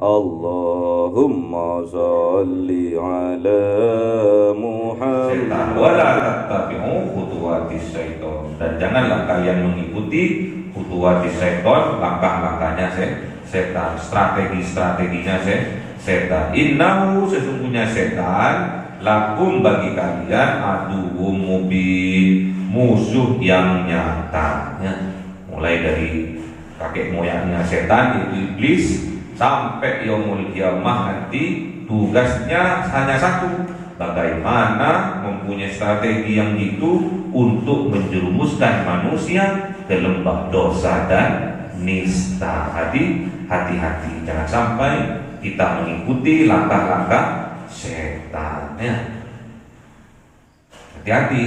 Allahumma salli ala Muhammad. Setan wala tattabi'u khutuwatis syaiton, dan janganlah kalian mengikuti khutuwatis syaiton, langkah-langkahnya setan, strategi-strateginya setan. Innahu, sesungguhnya setan, lakum bagi kalian aduwwum mubin, musuh yang nyata. Mulai dari kakek moyangnya setan yaitu iblis sampai yaumul kiamah nanti, tugasnya hanya satu, bagaimana mempunyai strategi yang jitu untuk menjerumuskan manusia ke lembah dosa dan nista. Hati-hati, jangan sampai kita mengikuti langkah-langkah setan. Hati-hati,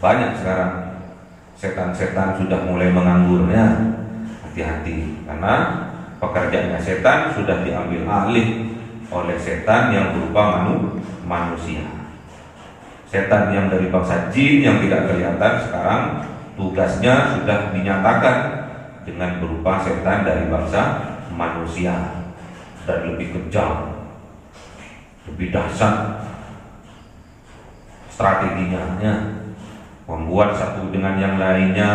banyak sekarang setan-setan sudah mulai menganggurnya. Hati-hati, karena pekerjaannya setan sudah diambil alih oleh setan yang berupa manusia. Setan yang dari bangsa jin yang tidak kelihatan sekarang tugasnya sudah dinyatakan dengan berupa setan dari bangsa manusia, dan lebih kejam, lebih dahsyat strateginya, membuat satu dengan yang lainnya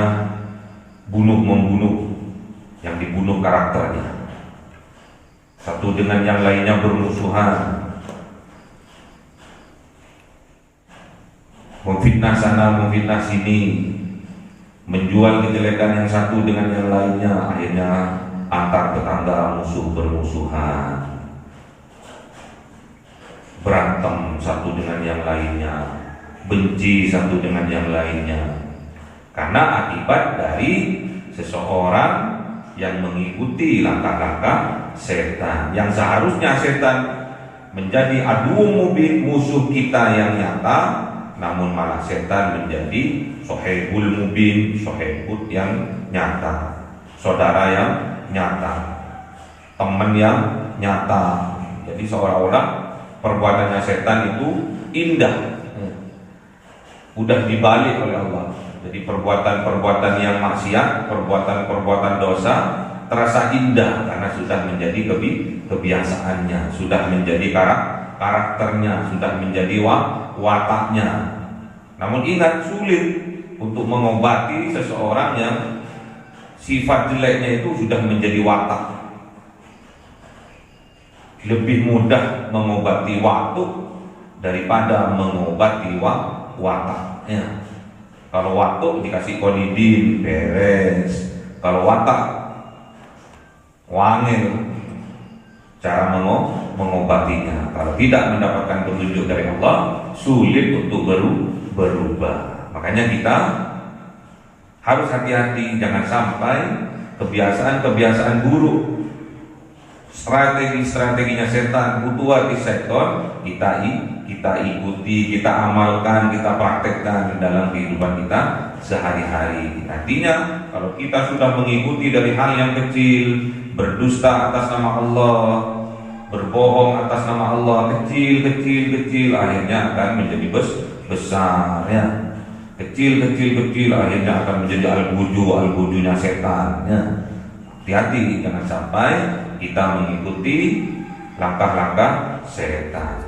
bunuh-membunuh, yang dibunuh karakternya, satu dengan yang lainnya bermusuhan, memfitnah sana memfitnah sini, menjual kejelekan yang satu dengan yang lainnya, akhirnya antar tetangga musuh bermusuhan, berantem satu dengan yang lainnya, benci satu dengan yang lainnya, karena akibat dari seseorang yang mengikuti langkah-langkah setan. Yang seharusnya setan menjadi aduwwum mubin, musuh kita yang nyata, namun malah setan menjadi sohibul mubin, sohibut yang nyata, saudara yang nyata, teman yang nyata. Jadi seolah-olah perbuatannya setan itu indah, udah dibalik oleh Allah. Jadi perbuatan-perbuatan yang maksiat, perbuatan-perbuatan dosa terasa indah karena sudah menjadi kebiasaannya, sudah menjadi karakternya, sudah menjadi wataknya. Namun ingat, sulit untuk mengobati seseorang yang sifat jeleknya itu sudah menjadi watak. Lebih mudah mengobati waktu daripada mengobati wataknya. Kalau waktu dikasih konidin beres, kalau watak wangil cara mengobatinya. Kalau tidak mendapatkan petunjuk dari Allah, sulit untuk berubah. Makanya kita harus hati-hati, jangan sampai kebiasaan-kebiasaan buruk, strategi-strateginya setan, khutuwatis syaiton kita ikuti, kita amalkan, kita praktekkan dalam kehidupan kita sehari-hari. Artinya kalau kita sudah mengikuti dari hal yang kecil, berdusta atas nama Allah, berbohong atas nama Allah, kecil, akhirnya akan menjadi besar, ya. Kecil, akhirnya akan menjadi al-bujunya setan, ya. Hati-hati, jangan sampai kita mengikuti langkah-langkah setan.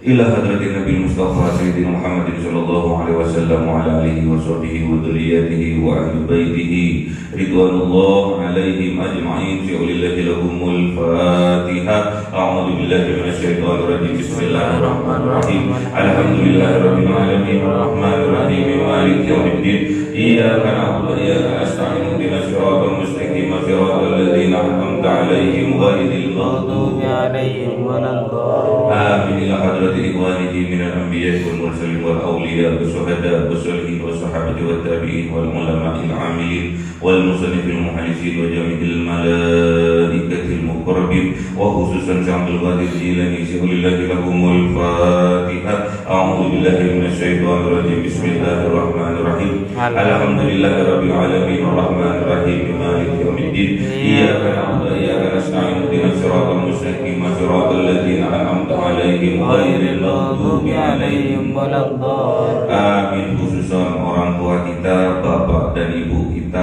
Ila hadratin Nabi Mustafa Sayyidina Muhammad sallallahu alaihi wasallam wa ala alihi wa sahbihi wa dzurriyyatihi wa ahli baitihi ridwanullah alaihim ajma'in. Lillahi lahumul Fatihah. A'udzu billahi minasy syaithanir rajim. Bismillahirrahmanirrahim. Alhamdulillahirabbil alamin arrahmanir rahim maliki yaumiddin. Iyyaka na'budu wa iyyaka nasta'in. Ihdinas siratal mustaqim, siratal ladzina an'amta 'alaihim ghairil maghdubi 'alaihim waladdallin. Amin. Ila hadratin ikhwanihi minal anbiya'i wal mursalin wal awliya'i was syuhada'i was shalihin was sahabati wat tabi'in wal ulama'il 'amilin wal musannifil muhaddisin wa jami'il malaikatil muqarrabin wa khususan Syaikhul Qadir Jilani lillahi lahumul Fatihah. A'udzu billahi minasy syaithanir rajim. Bismillahirrahmanirrahim. Alhamdulillahirabbil alamin arrahmanir rahim maliki yaumiddin. Iyyaka na'budu wa iyyaka nasta'in. Ihdinas siratal mustaqim, siratal ladzina an'amta 'alaihim ghairil maghdubi 'alaihim waladdallin. Amin. Khususan orang tua kita, bapak dan ibu kita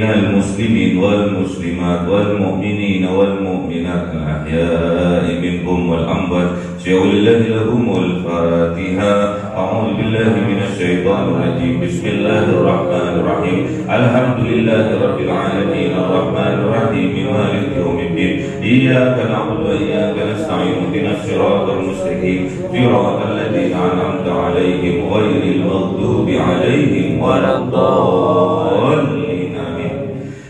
من المسلمين والمسلمات والمؤمنين والمؤمنات الأحياء منهم والأموات شاءوا لله لهم الفاتحة. أعوذ بالله من الشيطان الرجيم. بسم الله الرحمن الرحيم. الحمد لله رب العالمين الرحمن الرحيم مالك يوم الدين إياك نعبد وإياك نستعين اهدنا الصراط المستقيم صراط الذين أنعمت عليهم غير المغضوب عليهم ولا الضالين آمين.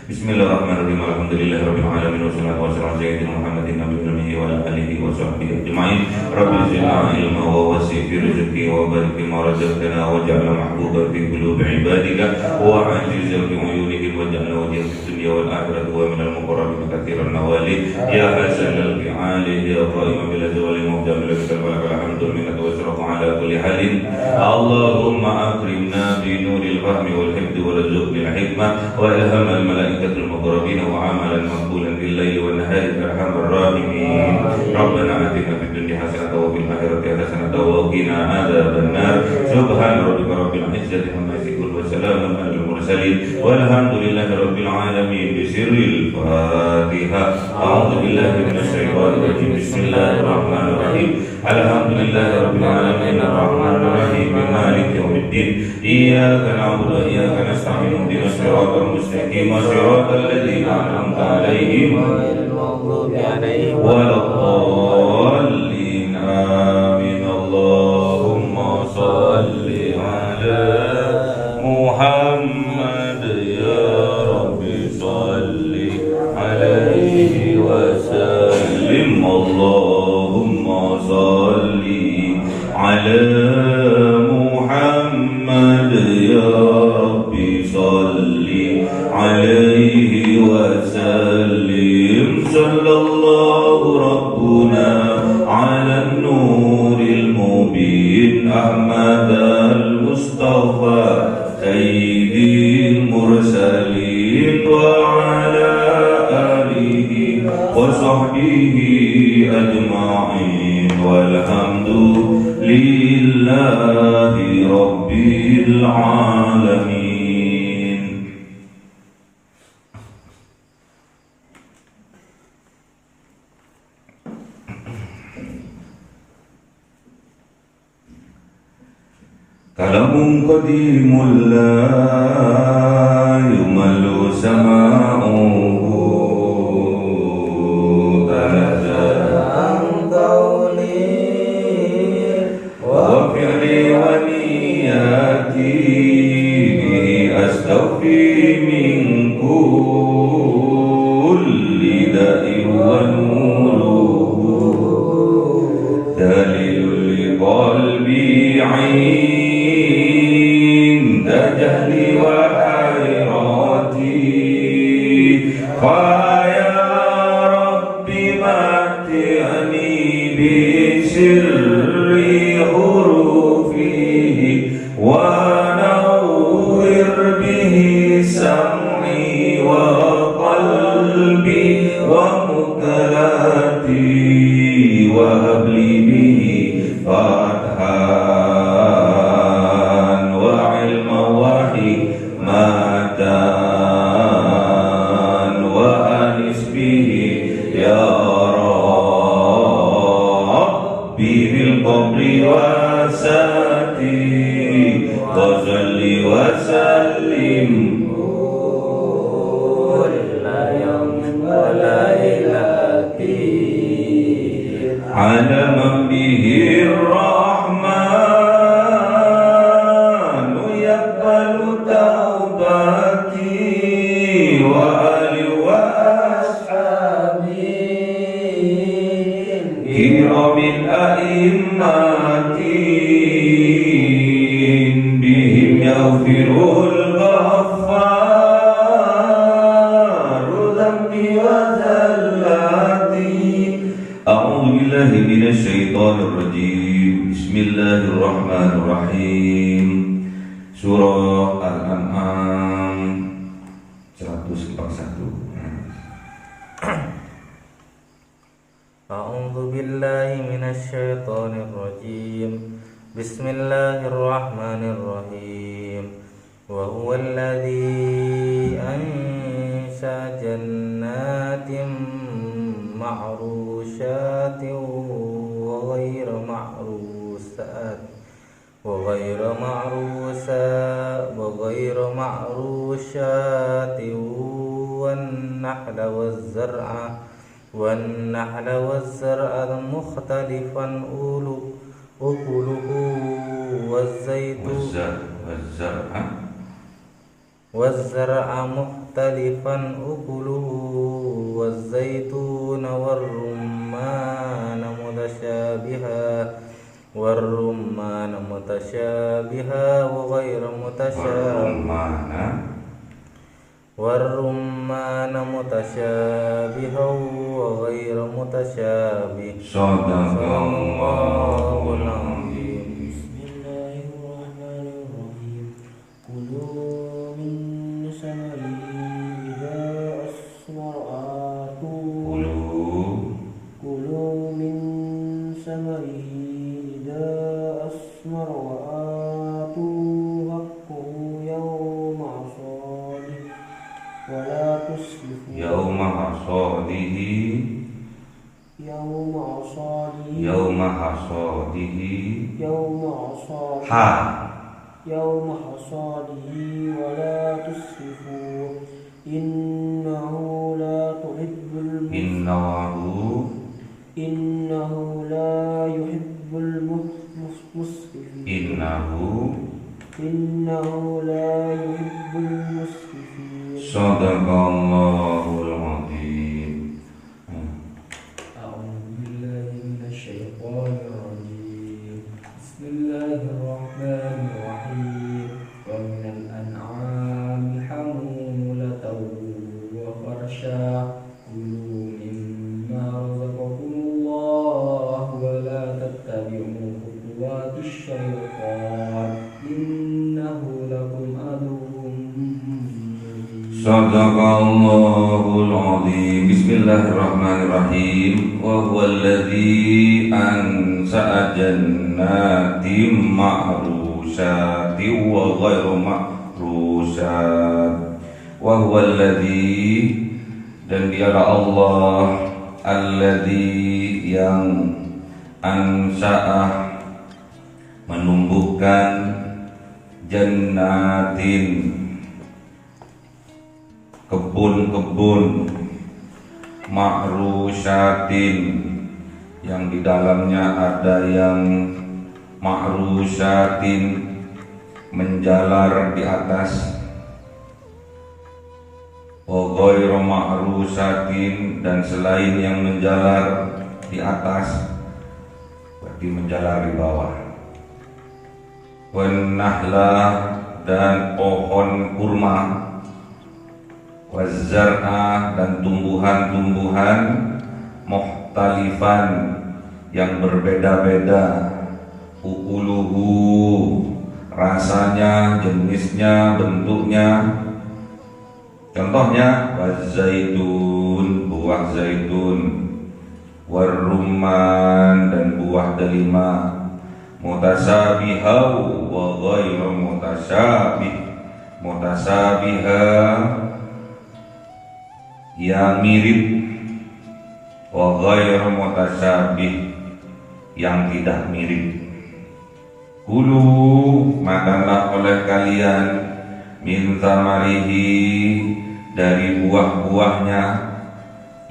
بسم الله الرحمن الرحيم. الحمد لله رب العالمين والصلاة والسلام على سيدنا محمد النبي الأمي وعلى آله وصحبه أجمعين. رب زدنا علما ووسع في رزقي وبارك فيما رزقتنا واجعل محبوبا في قلوب عبادك وعزيزا في عيونهم واجعلنا وليا في الدنيا والآخرة ومن المقربين كثير النوال يا حسن الفعال يا قائما بالأزوال المبدع بالكتاب ولك الحمد المنة والشرف على كل حال. اللهم أكرمنا بنور الفهم والحفظ وارزقنا الحكمة وإلهام الملائكة المقربين وعملا مقبولا في الليل والنهار أرحم الراحمين. ربنا آتنا في الدنيا حسنة وفي الآخرة حسنة وقنا عذاب النار. سبحان ربك رب العزة عما يصفون وسلام على المرسلين والحمد لله رب العالمين. بسر الفاتحة. أعوذ بالله من الشيطان الرجيم. بسم الله الرحمن الرحيم. الحمد لله رب العالمين الرحمن الرحيم مالك يوم الدين إياك نعبد وإياك نستعين اهدنا الصراط المستقيم صراط الذين أنعمت عليهم غير المغضوب عليهم ولا الضالين آمين. اللهم صل على محمد يا رب صل عليه وسلم. اللهم صل على محمد يا رب صل عليه وسلم. صلى الله ربنا على النور المبين أحمد المصطفى سيد المرسلين وعلى آله وصحبه أجمعين والحمد لله رب العالمين. كلام قديم لا يمل سماعه تنزل عن قولي وفعلي ونياتي به أستوفي من كل داء ونوره دليل لقلبي عند جهلي وحيراتي فيا رب متعني بسر حروفه ونور به سمعي وقلبي ومكلاتي وهب لي به فتحا وعلما وحكمة وأنس به يا ربي بالقبر وساتي وصل وسلم كل يوم وليلتي على من به الرحمن يقبل توبتي وآلي وأصحابي كرام الأئمة بهم يغفر الغفار ذنبي وزلاتي. أعوذ بالله من الشيطان الرجيم. بسم الله الرحمن الرحيم. Surah Al-An'am 141. أعوذ بالله من الشيطان الرجيم. بسم الله الرحمن الرحيم. وهو الذي أنشأ جنات معروشات وغير معروشات والنحل والزرع مختلفا أكله والزرع مختلفا أكله والزيتون والرمان متشابها وغير متشابه صدق الله العظيم. بسم الله الرحمن الرحيم. كلوا من ثمره إذا أثمر وآتوا حقه يوم حصاده ولا تسرفوا. يوم حصاده ولا تسرفوا إنه لا يحب المسرفين. Sadaqallahul azim. أعوذ بالله من الشيطان الرجيم. بسم الله الرحمن الرحيم. ومن الأنعام حمولة وفرشا كلوا مما رزقكم الله ولا تتبعوا خطوات الشيطان إنه لكم عدو مبين. Sadaqallahul azim. Bismillahirrahmanirrahim. Wa huwa alladzi ansa'a jannatin ma'rusatin wa ghairu ma'rusat. Wa huwa alladzi, dan dialah Allah alladzi yang ansa'ah menumbuhkan jannatin kebun-kebun ma'rusyatin yang di dalamnya ada yang ma'rusyatin menjalar di atas, wa ghairu ma'rusyatin dan selain yang menjalar di atas berarti menjalar di bawah, wan nahla dan pohon kurma, wazzar'a dan tumbuhan-tumbuhan mukhtalifan yang berbeda-beda, ukuluhu rasanya, jenisnya, bentuknya. Contohnya wazzaitun buah zaitun, warrumman dan buah delima, mutasabihau wa ghairu mutasabihah yang mirip, wa ghairu mutasyabih yang tidak mirip. Kulu makanlah oleh kalian min thamarihi dari buah-buahnya,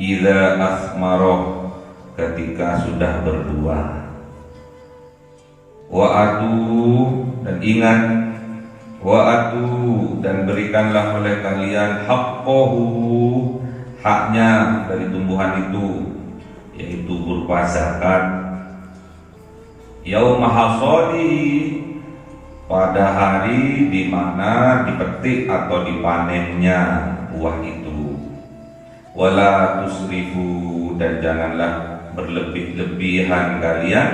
idza asmaroh ketika sudah berbuah. Wa atu dan ingat, wa atu dan berikanlah oleh kalian haqqahu haknya dari tumbuhan itu, yaitu berupa zakat, yauma hasadihi pada hari di mana dipetik atau dipanennya buah itu. Wala tusrifu dan janganlah berlebih-lebihan kalian,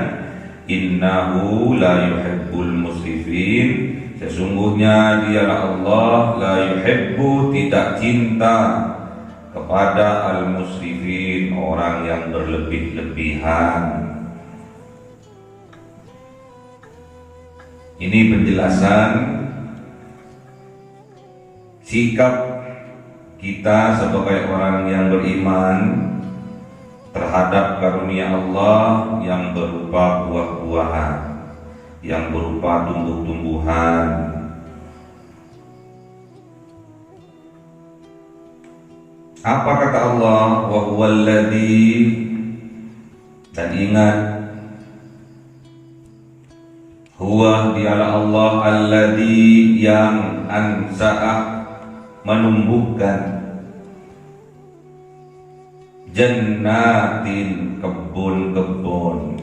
innahu la yuhibbul musrifin sesungguhnya dialah Allah la yuhibbu tidak cinta kepada al-musrifin orang yang berlebih-lebihan. Ini penjelasan sikap kita sebagai orang yang beriman terhadap karunia Allah yang berupa buah-buahan, yang berupa tumbuh-tumbuhan. Apa kata Allah? Wa huwallazi, dan ingat, huwa dialah Allah alladzi yang ansa'ah menumbuhkan jannatin, kebun-kebun.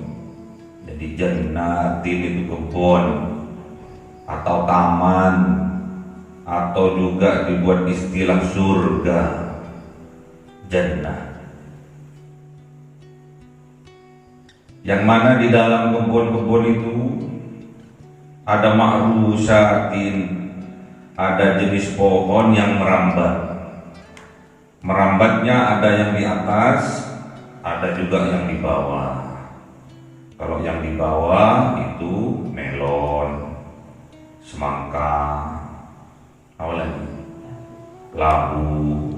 Jadi jannatin itu kebun atau taman, atau juga dibuat istilah surga, jannah. Yang mana di dalam kebun-kebun itu ada ma'rusatin, ada jenis pohon yang merambat. Merambatnya ada yang di atas, ada juga yang di bawah. Kalau yang di bawah itu melon, semangka, apa lagi? Labu.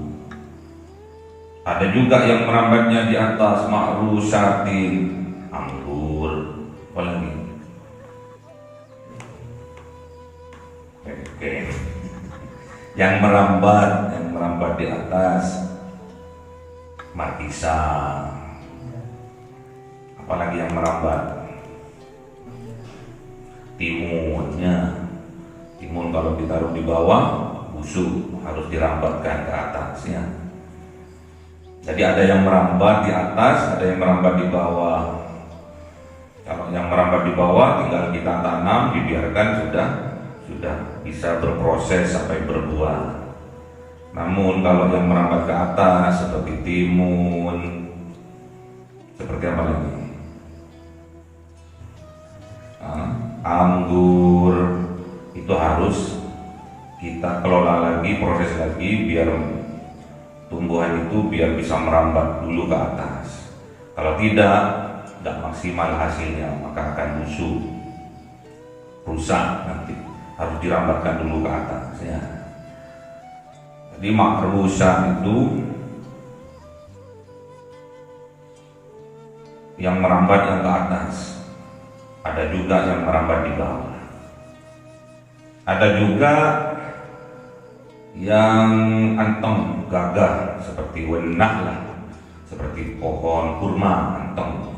Ada juga yang merambatnya di atas, ma'rusatin, anggur, apa lagi? Oke. Yang merambat di atas, markisa. Apalagi yang merambat? Timunnya. Timun kalau ditaruh di bawah busuk, harus dirambatkan ke atasnya. Jadi ada yang merambat di atas, ada yang merambat di bawah. Kalau yang merambat di bawah tinggal kita tanam, dibiarkan sudah bisa berproses sampai berbuah. Namun kalau yang merambat ke atas seperti timun, seperti apa lagi? Anggur, itu harus kita kelola lagi, proses lagi biar tumbuhan itu biar bisa merambat dulu ke atas. Kalau tidak maksimal hasilnya, maka akan busuk, rusak nanti. Harus dirambatkan dulu ke atas ya. Jadi makrusan itu yang merambat yang ke atas, ada juga yang merambat di bawah, ada juga yang anteng gagah seperti wenah lah, seperti pohon kurma anteng,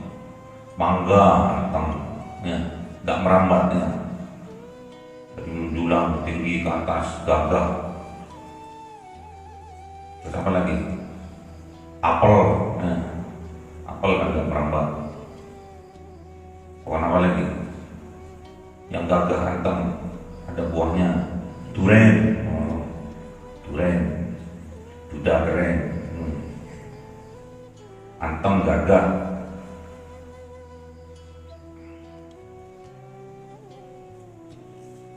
mangga anteng ya, tidak merambatnya, jadi menjulang tinggi ke atas, gagah. Terus apa lagi? Apel, nah, apel kan gak merambat. Pohon apa lagi? Yang gagah anteng, ada buahnya. Duren, duren, duda keren, anteng gagah.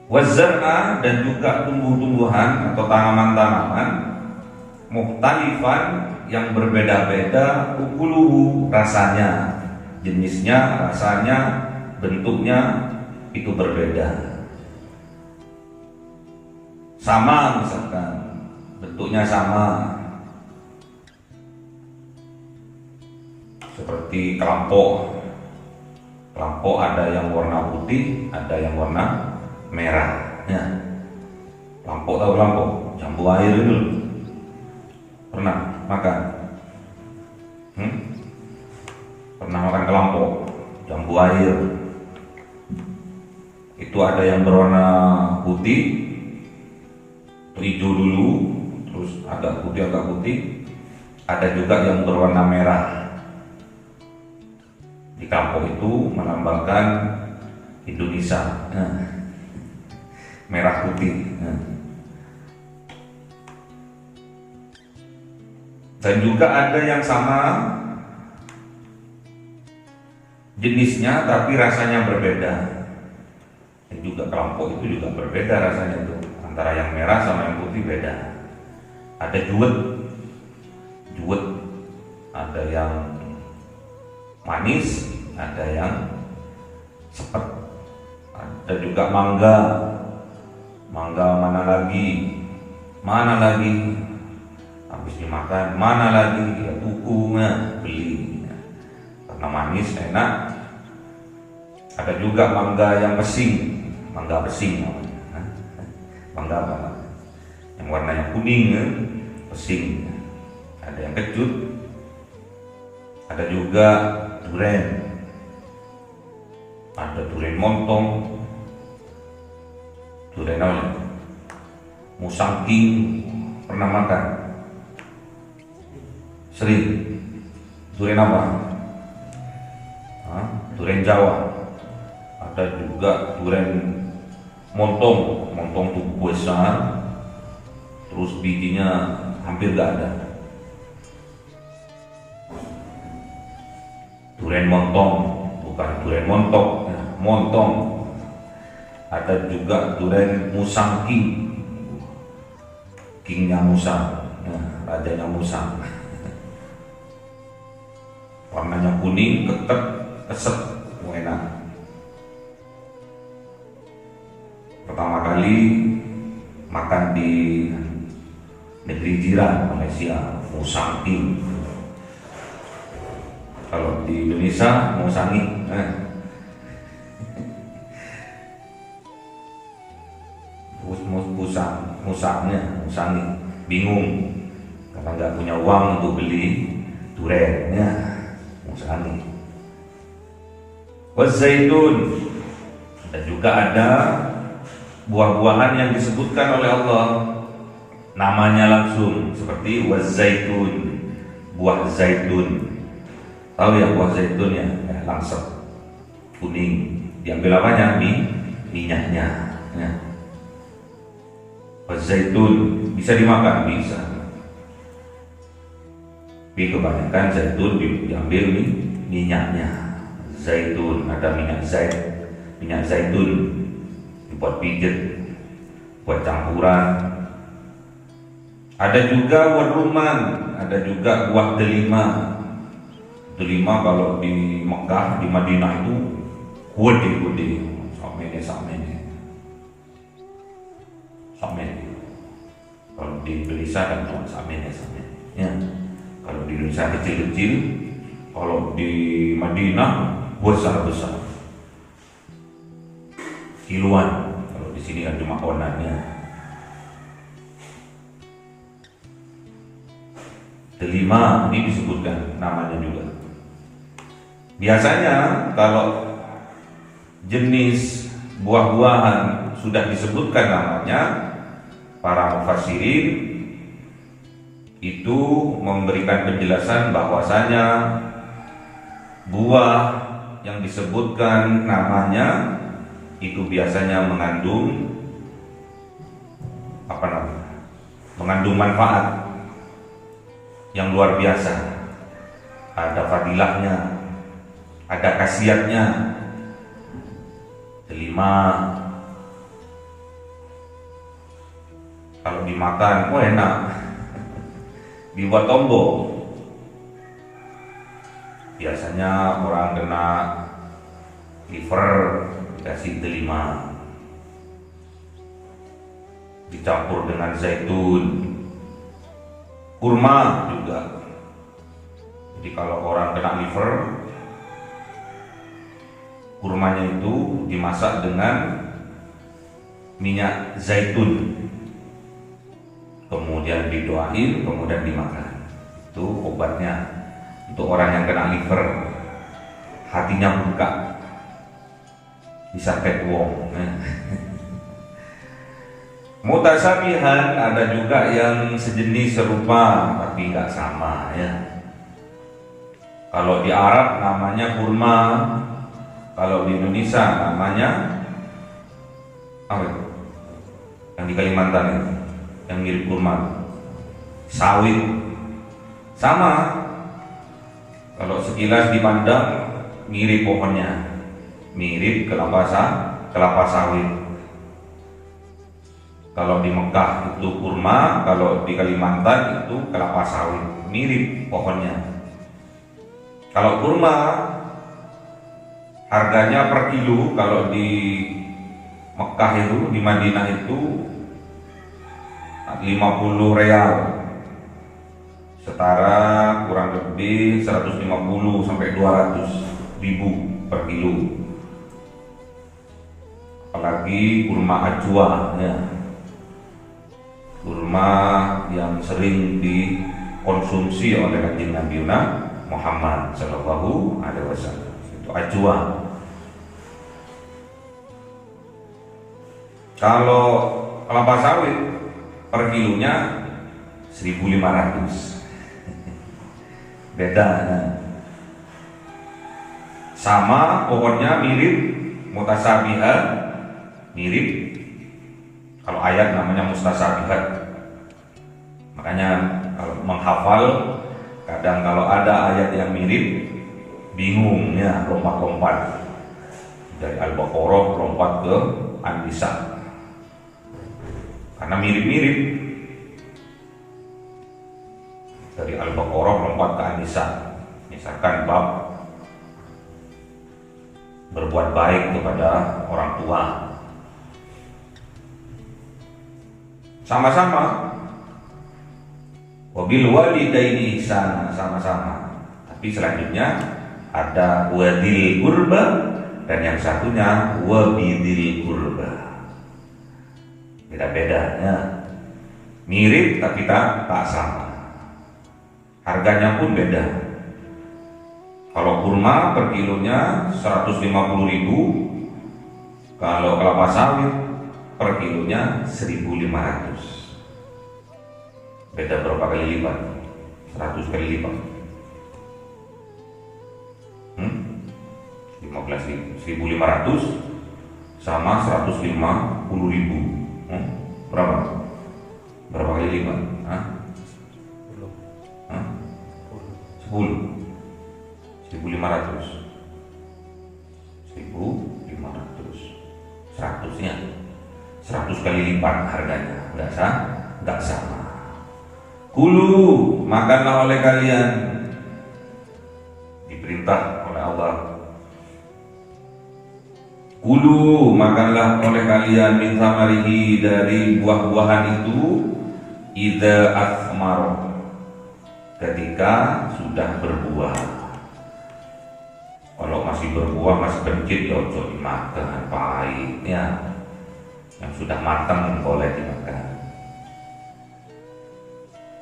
Wazar'a, dan juga tumbuh-tumbuhan atau tanaman-tanaman mukhtalifan yang berbeda-beda, ukuluhu, rasanya, jenisnya, rasanya, bentuknya itu berbeda. Sama misalkan, bentuknya sama, seperti kelampok. Kelampok ada yang warna putih, ada yang warna merah ya. Kelampok, tahu kelampok? Jambu air itu pernah makan? Pernah makan kelampok, jambu air? Itu ada yang berwarna putih, hijau dulu, terus agak putih, ada juga yang berwarna merah. Di kelampok itu melambangkan Indonesia, merah putih. Dan juga ada yang sama jenisnya tapi rasanya berbeda. Dan juga kelampok itu juga berbeda rasanya tuh, antara yang merah sama yang putih beda. Ada juwet, ada yang manis, ada yang sepet. Ada juga mangga mana lagi? mana lagi habis dimakan, mana lagi ya tukunya beli karena manis enak. Ada juga mangga yang pesing, mangga pesing namanya. Mangga apa? Yang warnanya kuning pesing. Ada yang kecut, ada juga duren, ada duren montong, duren apa? Musang king, pernah makan? Sering. Duren apa? Duren Jawa. Ada juga duren montong, montong tuh besar, terus bijinya hampir gak ada. Duren montong, bukan duren montok, ya, montong. Ada juga duren musang king, kingnya musang, ya, rajanya musang. Warnanya kuning, ketek, keset, enak. Pertama kali makan di negeri jiran Malaysia, musang king. Kalau di Indonesia musangi, musangi, bingung karena nggak punya uang untuk beli durennya, musangi. Wazaitun, dan juga ada buah-buahan yang disebutkan oleh Allah namanya langsung seperti wazaitun, buah zaitun. Tahu ya buah zaitun ya, langsung kuning. Diambil apanya? Minyaknya. Ya. Zaitun bisa dimakan, bisa. Tapi kebanyakan zaitun diambil minyaknya. Zaitun, ada minyak zaitun buat pijet, buat campuran. Ada juga waruman, ada juga buah delima. Delima kalau di Mekah, di Madinah itu gede-gede, samene. Kalau di Indonesia kan cuma samene. Ya. Kalau di Indonesia kecil-kecil, kalau di Madinah besar-besar. Kiluan. Kalau di sini kan cuma onannya. Delima ini disebutkan namanya juga. Biasanya kalau jenis buah-buahan sudah disebutkan namanya, para mufassirin itu memberikan penjelasan bahwasanya buah yang disebutkan namanya itu biasanya mengandung mengandung manfaat yang luar biasa. Ada fadilahnya, ada khasiatnya. Delima kalau dimakan, enak. Dibuat tombo. Biasanya orang kena liver dikasih delima, dicampur dengan zaitun. Kurma juga. Jadi kalau orang kena liver, kurmanya itu dimasak dengan minyak zaitun, kemudian didoain, kemudian dimakan. Itu obatnya untuk orang yang kena liver, hatinya buka, bisa kayak wong. Mutasyabihan, ada juga yang sejenis serupa tapi nggak sama ya. Kalau di Arab namanya kurma, kalau di Indonesia namanya apa? Yang di Kalimantan itu, yang mirip kurma, sawit. Sama. Kalau sekilas dipandang mirip pohonnya, mirip kelapa sawit. Kalau di Mekah itu kurma, kalau di Kalimantan itu kelapa sawit, mirip pohonnya. Kalau kurma harganya per kilo, kalau di Mekah itu, di Madinah itu 50 real, setara kurang lebih 150 sampai 200 ribu per kilo. Apalagi kurma ajwa, ya, kurma yang sering dikonsumsi oleh kanjeng Nabi Muhammad Sallallahu Alaihi Wasallam, itu ajwa. Kalau kelapa sawit per kilonya 1.500, beda. Sama pokoknya mirip, mutasabihat, mirip. Kalau ayat namanya mustasabihat. Makanya kalau menghafal, kadang kalau ada ayat yang mirip, bingung ya, lompat-lompat dari Al-Baqarah lompat ke An-Nisa karena mirip-mirip. Dari Al-Baqarah lompat ke An-Nisa, misalkan bab berbuat baik kepada orang tua, sama-sama. Wabil walidaini ihsana, sama-sama. Tapi selanjutnya ada wadil qurba dan yang satunya wabidil qurba. Beda-beda ya. Mirip tapi tak sama. Harganya pun beda. Kalau kurma per kilonya 150.000, kalau kelapa sawit per kilonya 1.500. Beda berapa kali lipat? 100 kali lipat. 1.500 sama 150.000. Berapa? Berapa kali lipat? 10. 1.500. 100-nya 100 kali lipat harganya. Enggak sama. Kulu, makanlah oleh kalian, diperintah oleh Allah. Kulu, makanlah oleh kalian min samarihi, dari buah-buahan itu, idza athmar, ketika sudah berbuah. Kalau masih berbuah, masih kencit, ya ojo dimakan, pahit ya. Yang sudah matang boleh dimakan.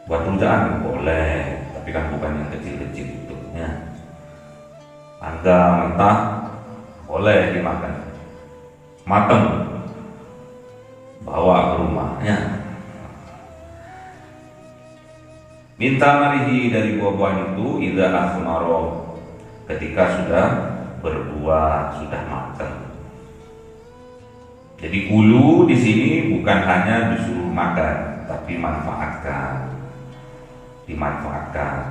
Buat rujaan boleh, tapi kan bukan yang kecil-kecil itu ya. Mangga mentah boleh dimakan, matang bawa ke rumahnya. Minta marihi, dari buah-buahan itu, idza asmaro, ketika sudah berbuah, sudah matang. Jadi kulu di sini bukan hanya disuruh makan, tapi manfaatkan. Dimanfaatkan,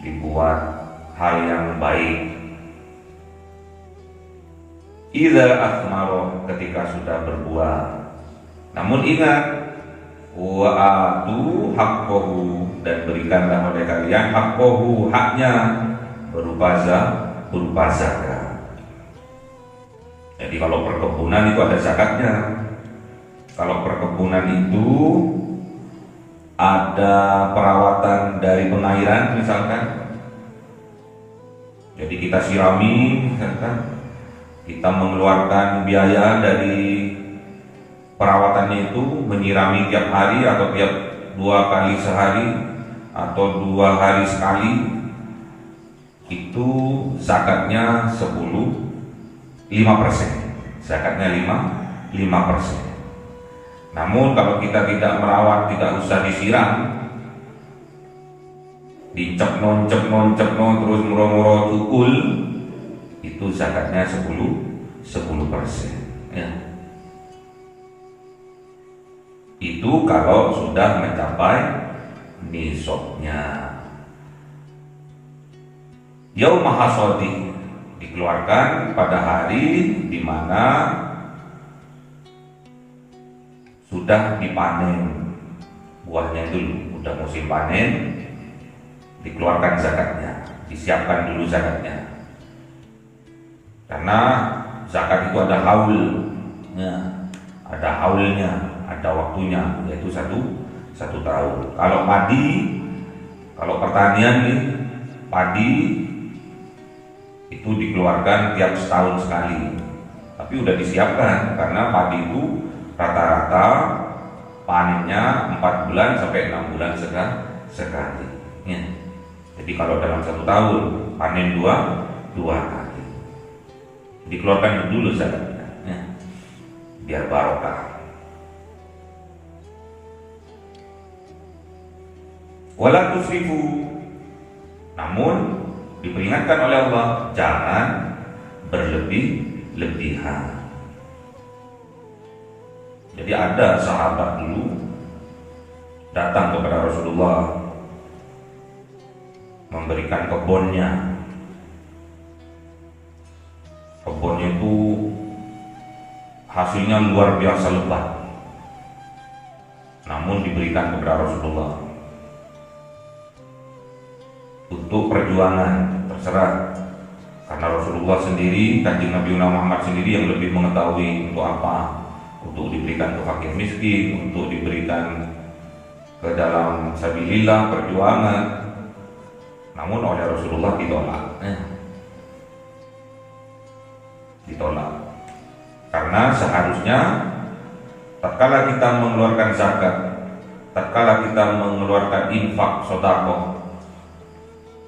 dibuat hal yang baik. Idza athmaro, ketika sudah berbuah. Namun ingat, wa atu haqqahu, dan berikanlah oleh kalian haqqahu, haknya, berupa zakat. Jadi kalau perkebunan itu ada zakatnya. Kalau perkebunan itu ada perawatan dari pengairan misalkan, jadi kita sirami misalkan, kita mengeluarkan biaya dari perawatannya itu, menyirami tiap hari atau tiap 2 kali sehari atau 2 hari sekali, itu zakatnya 5%. Zakatnya 5%. Namun kalau kita tidak merawat, tidak usah disiram, dicepno terus muro-muro tukul, itu zakatnya 10% ya. Itu kalau sudah mencapai nisabnya. Yaum hasodi, dikeluarkan pada hari di mana sudah dipanen buahnya dulu, udah musim panen, dikeluarkan zakatnya, disiapkan dulu zakatnya. Karena zakat itu ada haul, ya, ada haulnya. ada waktunya, yaitu satu tahun. Kalau padi, kalau pertanian nih, padi itu dikeluarkan tiap setahun sekali, tapi udah disiapkan karena padi itu rata-rata panennya 4 bulan sampai 6 bulan sekali. Ya. Jadi kalau dalam satu tahun panen dua kali, dikeluarkan dulu zakatnya, ya, biar barokah. Wala tusrifu, namun diperingatkan oleh Allah jangan berlebih-lebihan. Jadi ada sahabat dulu datang kepada Rasulullah memberikan kebunnya. Kebunnya itu hasilnya luar biasa lebat, namun diberikan kepada Rasulullah untuk perjuangan, terserah, karena Rasulullah sendiri, Kanjeng Nabi Muhammad sendiri yang lebih mengetahui untuk apa, untuk diberikan ke fakir miskin, untuk diberikan ke dalam sabilillah, perjuangan. Namun oleh Rasulullah ditolak karena seharusnya tatkala kita mengeluarkan zakat, tatkala kita mengeluarkan infak, sedekah,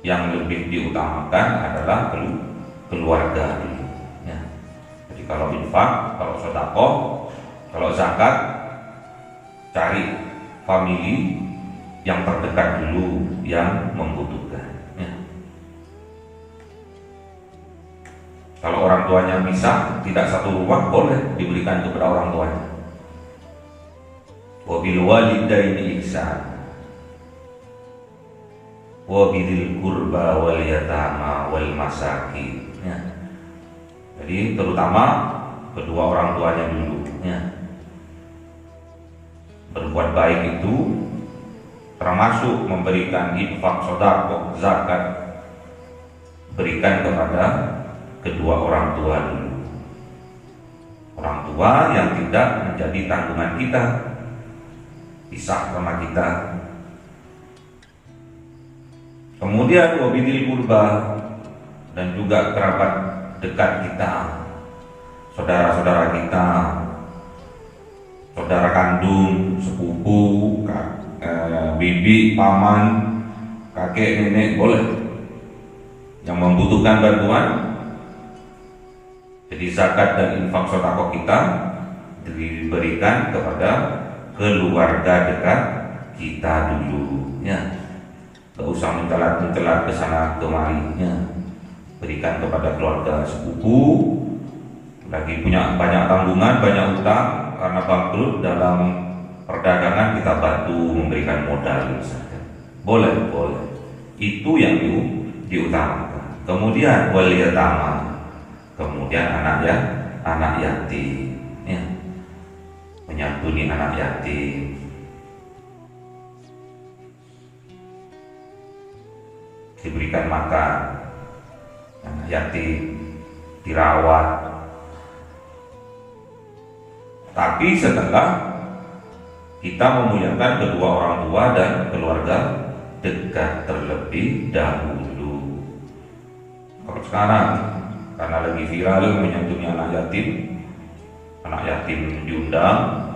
yang lebih diutamakan adalah keluarga dulu, ya. Jadi kalau infak, kalau sedekah, kalau zakat, cari famili yang terdekat dulu yang membutuhkan, ya. Kalau orang tuanya misah, tidak satu rumah, boleh diberikan kepada orang tuanya. Wa bil walidaini ihsan wa bidil qurba wal yatama wal masakin, ya. Jadi terutama kedua orang tuanya dulu, ya. Berbuat baik itu termasuk memberikan infak, sedekah, zakat, berikan kepada kedua orang tua dulu. Orang tua yang tidak menjadi tanggungan kita, pisah sama kita. Kemudian wabidil kurba, dan juga kerabat dekat kita, saudara-saudara kita, saudara kandung, sepupu, bibi, paman, kakek, nenek, boleh yang membutuhkan bantuan. Jadi zakat dan infak sedekah kita diberikan kepada keluarga dekat kita dulu, ya. Gak usah mencelat ke sana kemari, ya. Berikan kepada keluarga sepupu, lagi punya banyak tanggungan, banyak utang karena bangkrut dalam perdagangan, kita bantu memberikan modal misalkan. Boleh. Itu yang diutamakan. Kemudian wal yatama, kemudian anak yatim, ya. Menyantuni anak yatim. Diberikan makan, anak yatim dirawat. Tapi setelah kita memuliakan kedua orang tua dan keluarga dekat terlebih dahulu. Kalau sekarang karena lagi viral menyantuni anak yatim diundang,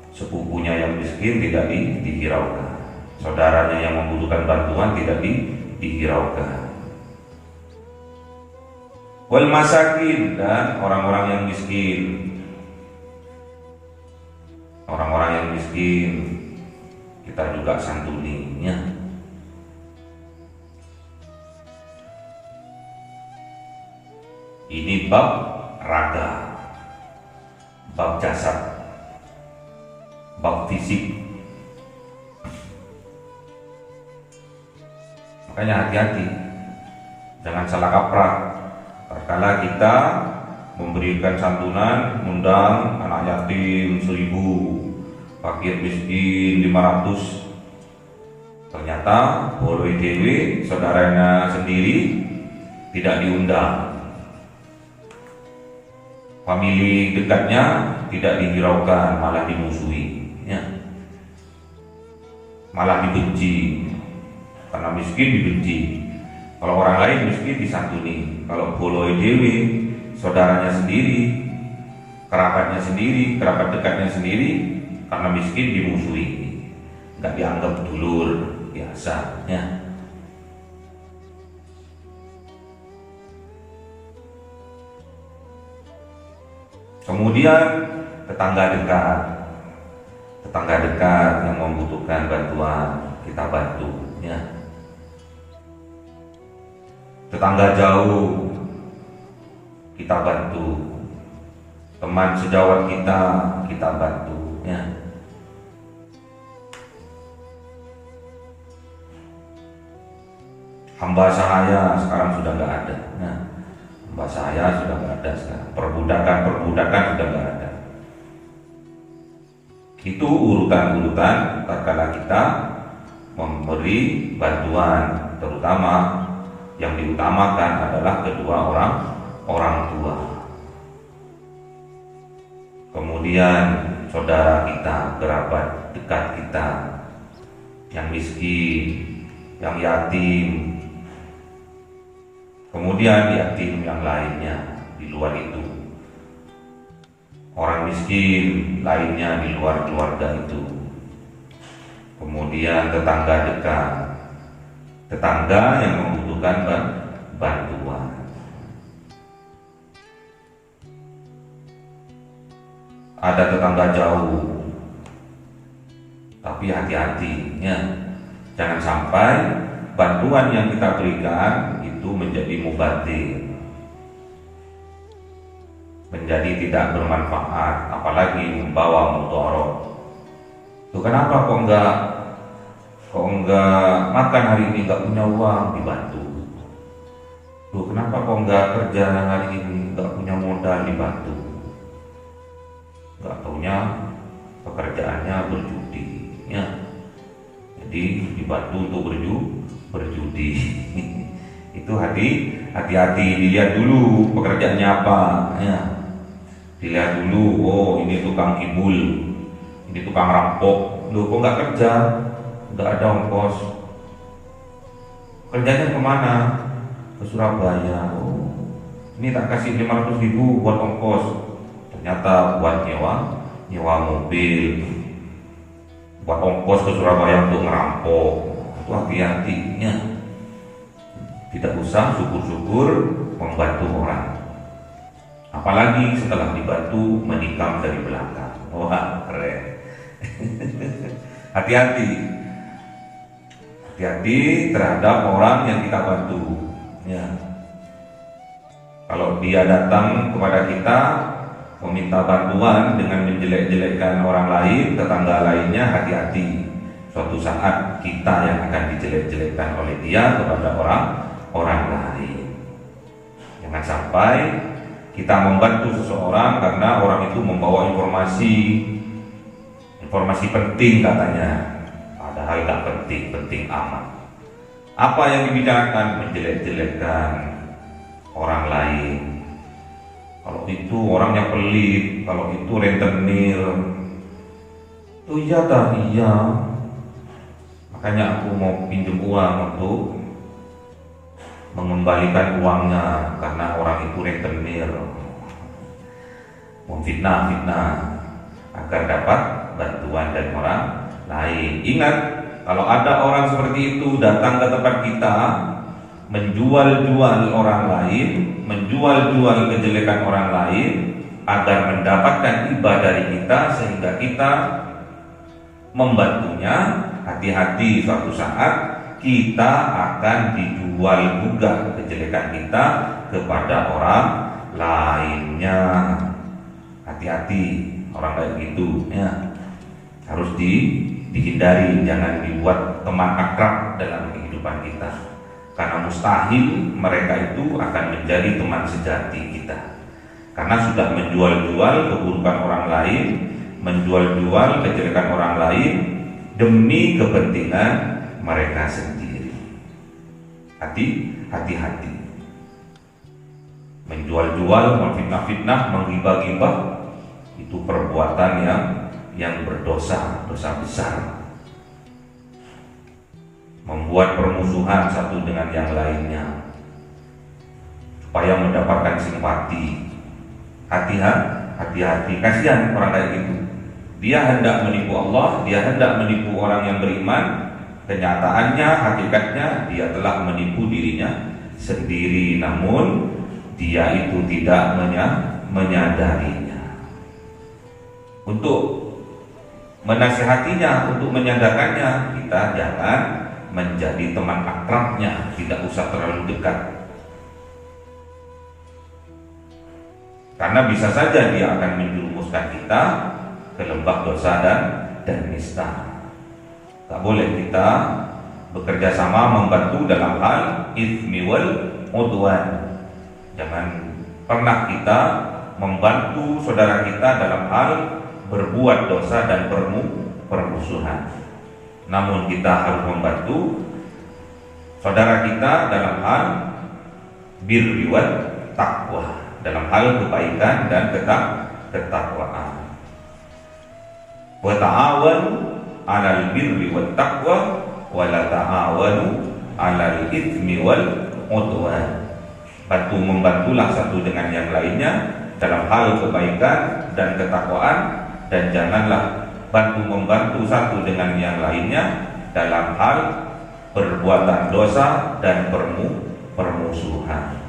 sepupunya yang miskin tidak dihiraukan, saudaranya yang membutuhkan bantuan tidak dihiraukan. Wal masakin, dan orang-orang yang miskin. Orang-orang yang miskin kita juga santuninya. Ini bab raga, bab jasad, bab fisik. Makanya hati-hati, jangan salah kaprah. Terkala kita memberikan santunan, undang anak yatim 1.000, fakir miskin 500, ternyata boleh dewe saudaranya sendiri tidak diundang. famili dekatnya tidak dihiraukan, malah dimusuhi, ya. Malah dibenci. Karena miskin dibenci. Kalau orang lain miskin disantuni. Kalau boloi dewi, saudaranya sendiri, kerabatnya sendiri, kerabat dekatnya sendiri, karena miskin dimusuhi, nggak dianggap dulur biasa, ya. Kemudian tetangga dekat yang membutuhkan bantuan kita bantu, ya. Tetangga jauh kita bantu, teman sejawat kita bantu, ya. Hamba sahaya sekarang sudah nggak ada, ya. Hamba sahaya sudah nggak ada sekarang. Perbudakan sudah nggak ada. Itu urutan-urutan tatkala kita memberi bantuan, terutama yang diutamakan adalah kedua orang tua. Kemudian saudara kita, kerabat dekat kita, yang miskin, yang yatim. Kemudian yatim yang lainnya di luar itu. Orang miskin lainnya di luar keluarga itu. Kemudian tetangga dekat, tetangga yang membutuhkan bantuan. Ada tetangga jauh, tapi hati-hati, ya. Jangan sampai bantuan yang kita berikan itu menjadi mubazir, menjadi tidak bermanfaat, apalagi membawa mudarat. Tuh kenapa kok enggak makan hari ini, enggak punya uang, dibantu. Tuh kenapa kok enggak kerja hari ini, enggak punya modal, dibantu. Enggak taunya pekerjaannya berjudi, ya. Jadi dibantu untuk berjudi. Itu hati-hati, dilihat dulu pekerjaannya apa, ya. Dilihat dulu, oh ini tukang kibul, ini tukang rampok. Loh kok nggak kerja, nggak ada ongkos, kerjanya kemana? Ke Surabaya. Oh, ini tak kasih 500.000 buat ongkos, ternyata buat nyewa mobil, buat ongkos ke Surabaya untuk ngerampok. Itu hati-hati, ya. Tidak usah syukur-syukur membantu orang, apalagi setelah dibantu menikam dari belakang. Wah, keren. Hati-hati terhadap orang yang kita bantu, ya. Kalau dia datang kepada kita meminta bantuan dengan menjelek-jelekkan orang lain, tetangga lainnya, hati-hati. Suatu saat kita yang akan dijelek-jelekkan oleh dia kepada orang lain. Jangan sampai kita membantu seseorang karena orang itu membawa informasi penting katanya, padahal nggak penting amat. Apa yang dibicarakan? Menjelek-jelekkan orang lain. Kalau itu orangnya pelit, kalau itu rentenir. Oh iya dah, iya. Makanya aku mau pinjam uang untuk mengembalikan uangnya karena orang itu rentenir. Memfitnah agar dapat bantuan dari orang lain. Ingat, kalau ada orang seperti itu datang ke tempat kita, menjual-jual orang lain, menjual-jual kejelekan orang lain agar mendapatkan ibadah dari kita sehingga kita membantunya, hati-hati suatu saat kita akan dijual juga kejelekan kita kepada orang lainnya. Hati-hati orang kayak gitu, ya. Harus dihindari, jangan dibuat teman akrab dalam kehidupan kita, karena mustahil mereka itu akan menjadi teman sejati kita, karena sudah menjual-jual keburukan orang lain, menjual-jual kejelekan orang lain demi kepentingan mereka sendiri. Hati-hati. menjual-jual, memfitnah-fitnah, menghibah-hibah, itu perbuatan yang berdosa, dosa besar. Membuat permusuhan satu dengan yang lainnya supaya mendapatkan simpati. Hati-hati, kasihan orang kayak gitu. Dia hendak menipu Allah, dia hendak menipu orang yang beriman. Kenyataannya, hakikatnya dia telah menipu dirinya sendiri, namun dia itu tidak menyadarinya. Untuk menasihatinya, untuk menyadarkannya, kita jangan menjadi teman akrabnya, tidak usah terlalu dekat. Karena bisa saja dia akan menjerumuskan kita ke lembah dosa dan nista. Tak boleh kita bekerja sama membantu dalam hal itsmi wal udwan. Jangan pernah kita membantu saudara kita dalam hal berbuat dosa dan permusuhan. Namun kita harus membantu saudara kita dalam hal birri wat taqwa, dalam hal kebaikan dan ketakwaan. Wa ta'awanu 'alal birri wat taqwa wa la ta'awanu 'alal itsmi wal 'udwan. Membantulah satu dengan yang lainnya dalam hal kebaikan dan ketakwaan, dan janganlah membantu satu dengan yang lainnya dalam hal perbuatan dosa dan permusuhan.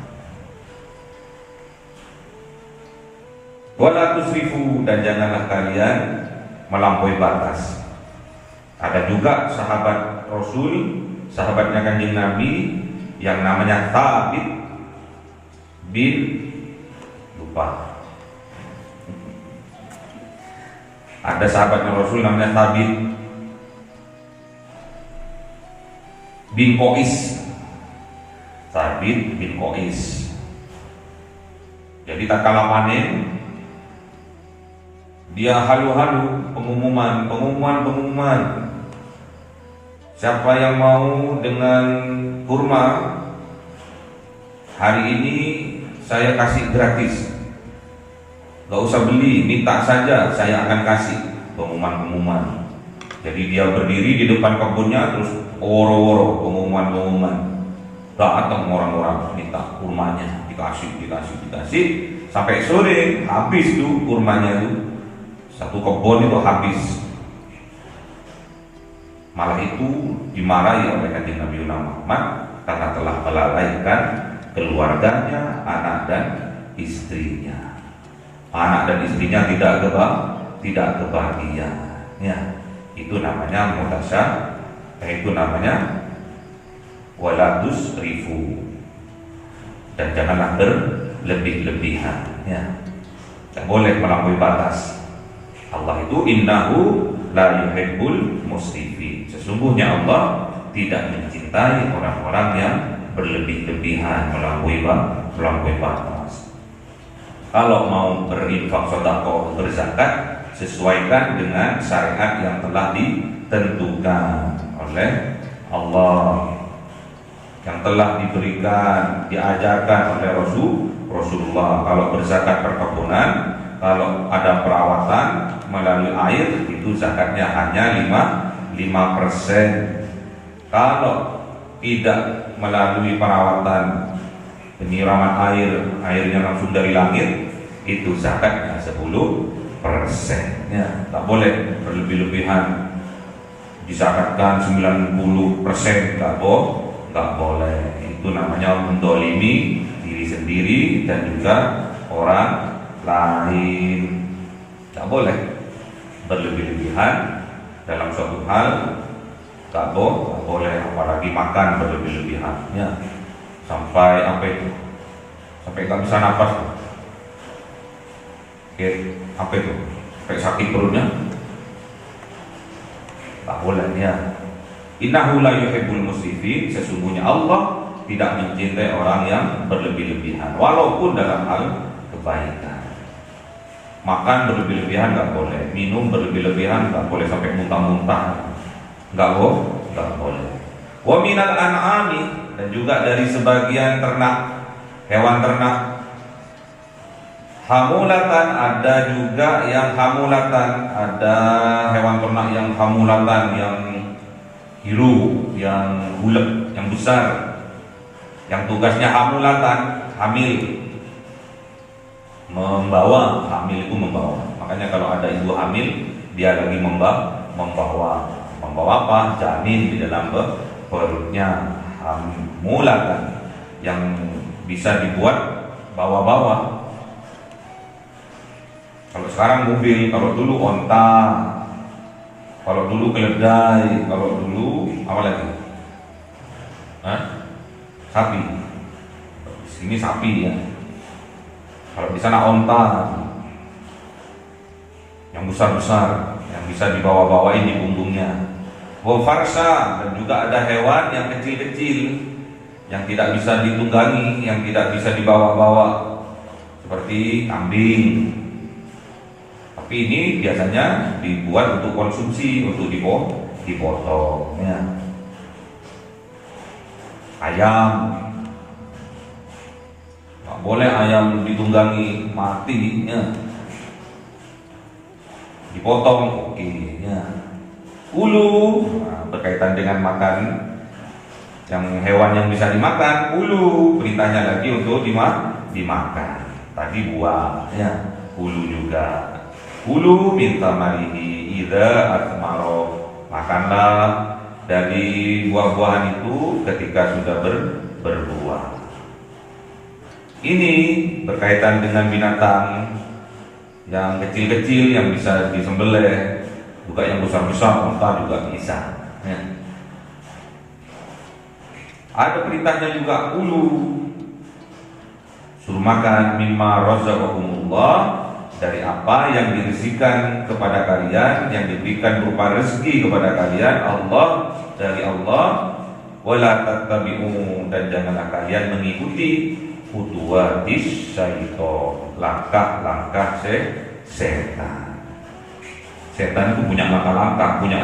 Wala tusrifu, dan janganlah kalian melampaui batas. Ada juga sahabat Rasul, sahabatnya Kanjeng Nabi yang namanya Thabit bin ada sahabatnya Rasul namanya Thabit bin Qais. Thabit bin Qais. Jadi tak kalah panen, dia halu-halu pengumuman. Siapa yang mau dengan kurma hari ini saya kasih gratis, gak usah beli, minta saja, saya akan kasih. Pengumuman. Jadi dia berdiri di depan kebunnya, terus woro-woro pengumuman. Datang orang-orang minta kurmanya, dikasih, sampai sore habis tuh kurmanya tuh. Satu kebun itu habis. Malah itu dimarahi oleh Kanjeng Nabi Muhammad karena telah melalaikan keluarganya, anak dan istrinya. Anak dan istrinya tidak kebahagiaan. Ya, itu namanya mutasya. Itu namanya wala tusrifu. Dan janganlah berlebih-lebihan. Ya, tidak boleh melampaui batas. Allah itu innahu la yuhibbul musrifin. Sesungguhnya Allah tidak mencintai orang-orang yang berlebih-lebihan, melampaui batas. Kalau mau berinfak, sedekah, berzakat, sesuaikan dengan syariat yang telah ditentukan oleh Allah, yang telah diberikan, diajarkan oleh Rasulullah. Kalau berzakat perkebunan, kalau ada perawatan melalui air, itu zakatnya hanya 5%. Kalau tidak melalui perawatan, penyiraman airnya langsung dari langit, itu zakatnya 10%. Ya, tak boleh berlebih-lebihan. Dizakatkan 90%, nggak boleh. Itu namanya mendolimi diri sendiri dan juga orang lain. Tak boleh berlebih-lebihan dalam suatu hal, tak boleh, apalagi makan berlebih-lebihan. Ya, sampai sampai nggak bisa nafas. Oke, apa itu? Sampai sakit perutnya. Tak boleh ya. Innahu la yuhibbul musrifin. Sesungguhnya Allah tidak mencintai orang yang berlebih-lebihan, walaupun dalam hal kebaikan. Makan berlebih-lebihan nggak boleh, minum berlebih-lebihan nggak boleh, sampai muntah-muntah nggak boleh. Wa minal an'ami, dan juga dari sebagian ternak, hewan ternak Hamulatan, ada juga yang hamulatan, ada hewan ternak yang hamulatan, yang hiru, yang bulat, yang besar, yang tugasnya hamulatan, hamil, membawa. Hamil itu membawa. Makanya kalau ada ibu hamil, dia lagi membawa apa? Janin di dalam perutnya. Hamulatan, yang bisa dibuat bawa-bawa. Kalau sekarang mobil, kalau dulu onta, kalau dulu keledai, kalau dulu apa lagi? Sapi. Ini sapi ya. Kalau di sana onta, yang besar-besar, yang bisa dibawa-bawain di punggungnya. Farsa, dan juga ada hewan yang kecil-kecil, yang tidak bisa ditunggangi, yang tidak bisa dibawa-bawa, seperti kambing. Tapi ini biasanya dibuat untuk konsumsi, untuk dipotong ya. Ayam, nggak boleh ayam ditunggangi, mati ya. Dipotong, oke ya. Ulu, berkaitan dengan makan, yang hewan yang bisa dimakan, ulu, perintahnya lagi untuk dimakan. Tadi buah ya, ulu juga. Ulu minta marihi idza atmaro, makanlah dari buah-buahan itu ketika sudah berbuah. Ini berkaitan dengan binatang yang kecil-kecil yang bisa disembelih, juga yang besar-besar, unta juga bisa ya. Ada perintahnya juga, ulu, suruh makan mimma razaqakumullah, dari apa yang direzekikan kepada kalian, yang diberikan berupa rezeki kepada kalian Allah, dari Allah. Wala tattabi'u, dan janganlah kalian mengikuti khutuwatis syaitan, langkah-langkah setan. Setan itu punya langkah-langkah, punya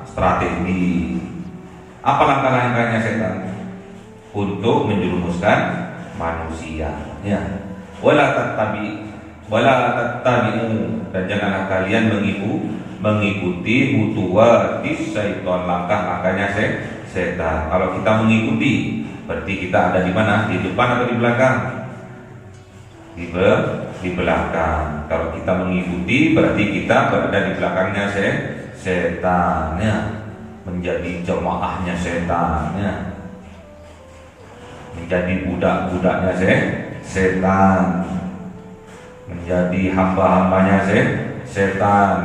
strategi. Apa langkah-langkahnya setan? Untuk menjerumuskan manusia ya. Wala tattabi'u, dan janganlah kalian mengikuti khutuwatis syaitan, langkah-langkahnya setan. Kalau kita mengikuti, berarti kita ada di mana? Di depan atau di belakang? Di belakang. Kalau kita mengikuti, berarti kita berada di belakangnya setan ya. Menjadi jemaahnya setan ya. Menjadi budak-budaknya setan, menjadi hamba-hambanya setan.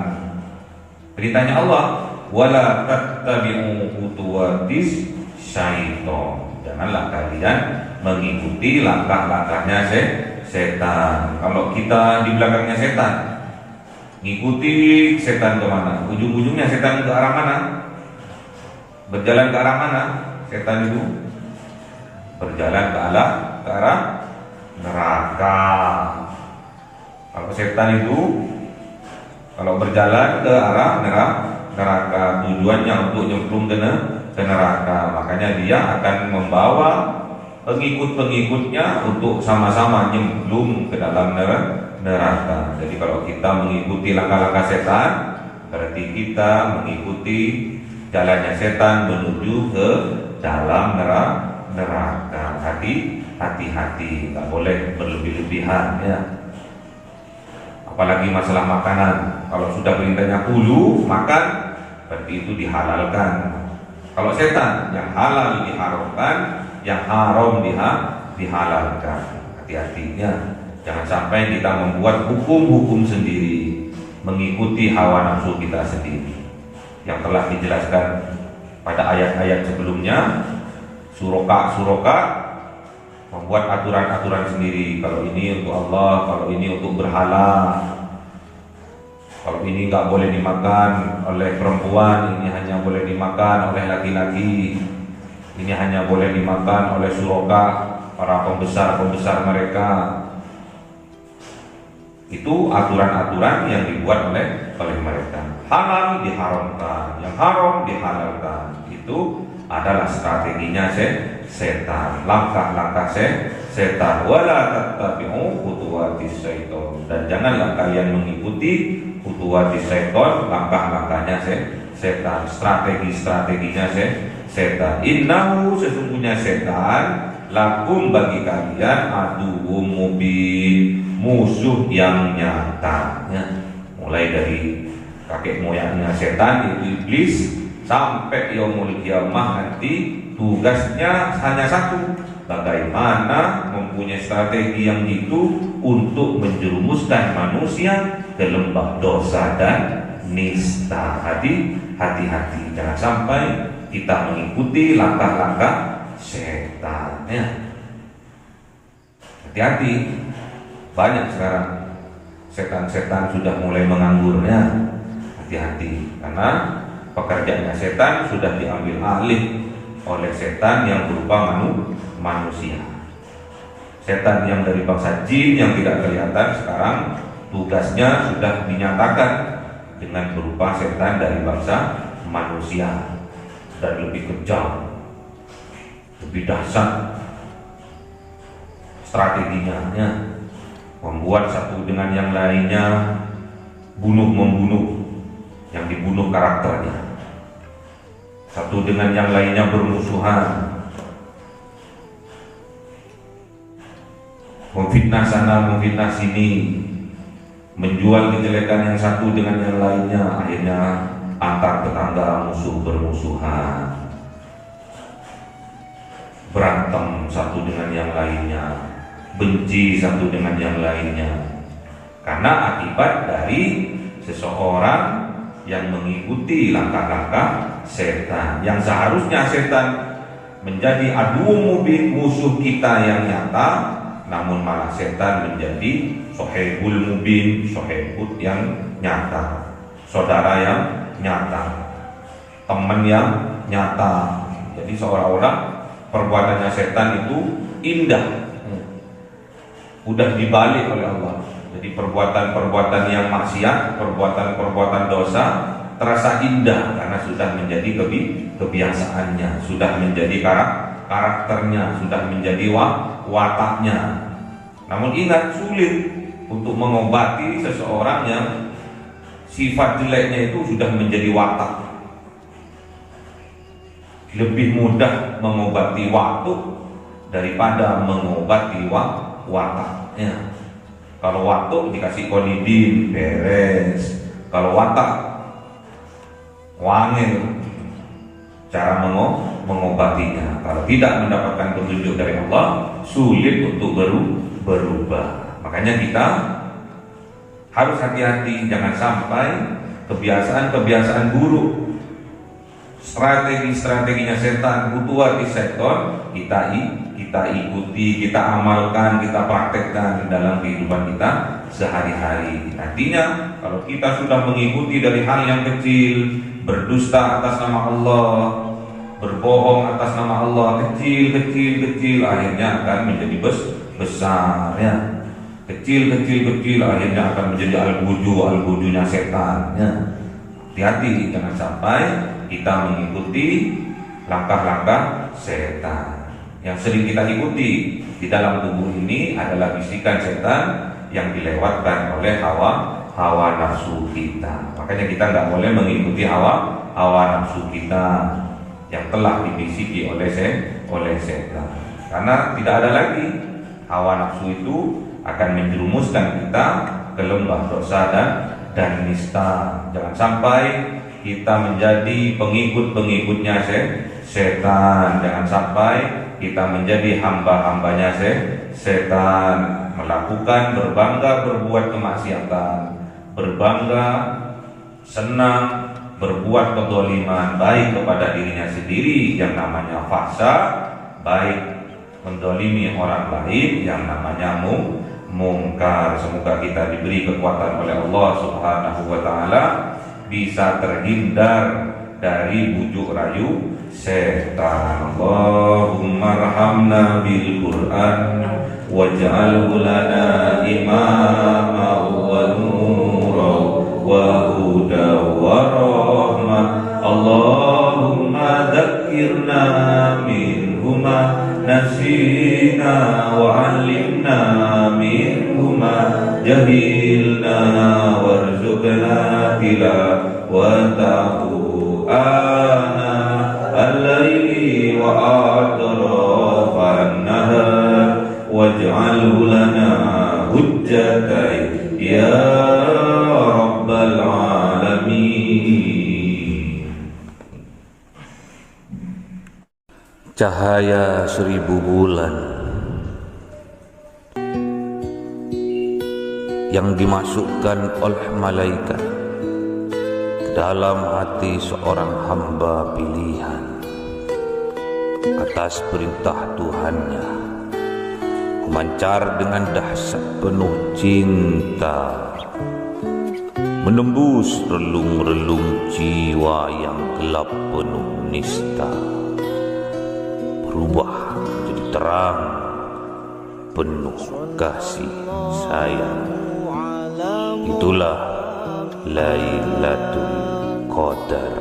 Perintahnya Allah, wala tattabi'u khutuwatis syaitan, janganlah kalian mengikuti langkah-langkahnya setan. Kalau kita di belakangnya setan, ngikuti setan kemana? Ujung-ujungnya setan ke arah mana? Berjalan ke arah mana? Setan itu berjalan ke arah neraka. Kalau setan itu kalau berjalan ke arah neraka, tujuannya untuk nyemplung ke neraka. Makanya dia akan membawa pengikut-pengikutnya untuk sama-sama nyemplung ke dalam neraka. Jadi kalau kita mengikuti langkah-langkah setan, berarti kita mengikuti jalannya setan menuju ke dalam neraka. Hati-hati, nggak boleh berlebih-lebihan ya. Apalagi masalah makanan. Kalau sudah perintahnya kulu, makan, berarti itu dihalalkan. Kalau setan, yang halal diharamkan, yang haram dihalalkan. Hati-hatinya, jangan sampai kita membuat hukum-hukum sendiri, mengikuti hawa nafsu kita sendiri, yang telah dijelaskan pada ayat-ayat sebelumnya. Suroka membuat aturan-aturan sendiri. Kalau ini untuk Allah, kalau ini untuk berhala, kalau ini nggak boleh dimakan oleh perempuan, ini hanya boleh dimakan oleh laki-laki, ini hanya boleh dimakan oleh suroka, para pembesar mereka. Itu aturan-aturan yang dibuat oleh mereka. Halal diharamkan, yang haram dihalalkan. Itu adalah strateginya setan, langkah-langkah setan. Wala tattabi'u khutuwatis syaiton, dan janganlah kalian mengikuti khutuwatis syaiton, langkah-langkahnya setan, strategi-strateginya setan. Innahu, sesungguhnya setan, lakum, bagi kalian, aduwwum mubin, musuh yang nyata. Ya. Mulai dari kakek moyangnya setan yaitu iblis sampai yaumul kiamah nanti, tugasnya hanya satu, bagaimana mempunyai strategi yang itu untuk menjerumuskan manusia ke lembah dosa dan nista. Hati-hati, jangan sampai kita mengikuti langkah-langkah setan. Ya. Hati-hati, banyak sekarang setan-setan sudah mulai menganggurnya. Hati-hati, karena pekerjaannya setan sudah diambil alih oleh setan yang berupa manusia. Setan yang dari bangsa jin yang tidak kelihatan sekarang tugasnya sudah dinyatakan dengan berupa setan dari bangsa manusia, dan lebih kejam, lebih dahsyat strateginya, ya. Membuat satu dengan yang lainnya bunuh-membunuh, yang dibunuh karakternya, satu dengan yang lainnya bermusuhan, memfitnah sana memfitnah sini, menjual kejelekan yang satu dengan yang lainnya, akhirnya antar tetangga musuh bermusuhan, berantem satu dengan yang lainnya, benci satu dengan yang lainnya, karena akibat dari seseorang yang mengikuti langkah-langkah setan. Yang seharusnya setan menjadi aduwwum mubin, musuh kita yang nyata, namun malah setan menjadi sohibul mubin, sohibut yang nyata, saudara yang nyata, teman yang nyata. Jadi seolah-olah perbuatannya setan itu indah, udah dibalik oleh Allah. Jadi perbuatan-perbuatan yang maksiat, perbuatan-perbuatan dosa terasa indah karena sudah menjadi kebiasaannya, sudah menjadi karakternya, sudah menjadi wataknya. Namun ingat, sulit untuk mengobati seseorang yang sifat jeleknya itu sudah menjadi watak. Lebih mudah mengobati waktu daripada mengobati wataknya. Kalau waktu dikasih konidin beres, kalau watak wangil cara mengobatinya. Kalau tidak mendapatkan petunjuk dari Allah, sulit untuk berubah. Makanya kita harus hati-hati, jangan sampai kebiasaan-kebiasaan buruk, strategi-strateginya setan, khutuwati setan, kita ikuti, kita amalkan, kita praktekkan dalam kehidupan kita sehari-hari. Nantinya kalau kita sudah mengikuti dari hal yang kecil, berdusta atas nama Allah, berbohong atas nama Allah, kecil, akhirnya akan menjadi besar, ya. Kecil, akhirnya akan menjadi al-bujunya setan, ya. Hati-hati, jangan sampai kita mengikuti langkah-langkah setan. Yang sering kita ikuti di dalam tubuh ini adalah bisikan setan yang dilewatkan oleh hawa nafsu kita. Makanya kita nggak boleh mengikuti hawa nafsu kita yang telah dibisiki oleh setan. Karena tidak ada lagi, hawa nafsu itu akan menjerumuskan kita ke lembah dosa dan nista. Jangan sampai kita menjadi pengikut-pengikutnya setan. Jangan sampai kita menjadi hamba-hambanya setan, melakukan berbangga berbuat kemaksiatan, berbangga senang berbuat kezaliman, baik kepada dirinya sendiri yang namanya fahsya, baik mendolimi orang lain yang namanya mungkar. Semoga kita diberi kekuatan oleh Allah Subhanahu wa taala bisa terhindar dari bujuk rayu setan. Allahumma arhamna bil Qur'an waj'alhu lana imama wa nura wa huda wa rahmah. Allahumma dzakkirna minhuma nasina wa جهلنا وارزقنا تلاوته آناء الليل وأطراف النهار واجعله لنا حجة يا رب العالمين. Cahaya 1000 bulan yang dimasukkan oleh malaikat ke dalam hati seorang hamba pilihan atas perintah Tuhannya, memancar dengan dahsyat penuh cinta, menembus relung-relung jiwa yang gelap penuh nista, berubah menjadi terang penuh kasih sayang. Itulah Lailatul Qadar.